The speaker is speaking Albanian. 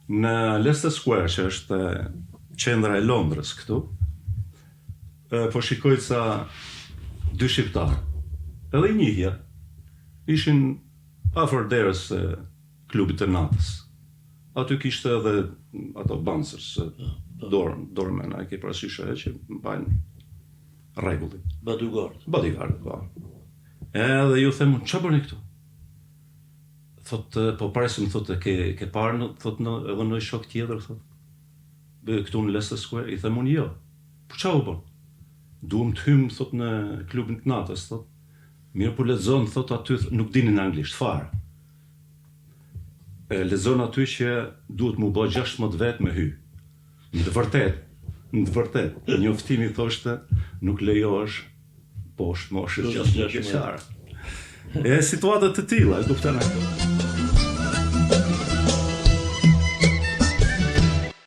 Në Leicester Square, që është qendra e Londrës këtu, po shikoj sa dy shqiptarë, edhe i njihja, ishin afër derës klubit të natës. Aty kishte edhe ato bouncers, doormen, a ke parasysh që mbajnë rregullin. Bodyguard, po. Edhe ju them, ç'a bëni këtu? Thotë, po paresim, thotë, ke parë, thotë, edhe në shok tjetër, thotë, këtu në Leicester Square, i them unë jo. Po ç'a u bën? Duam të hym, thotë, në klubin të natës, thotë. Mirë, po lexon, thotë, aty nuk dinin anglisht fare. Lexon aty që duhet mu bë 16 vetë me hy. Në të vërtet, njoftimi thoshte nuk lejohesh poshtë moshës 16 vjeçare. Situatat të tilla, e kupton atë.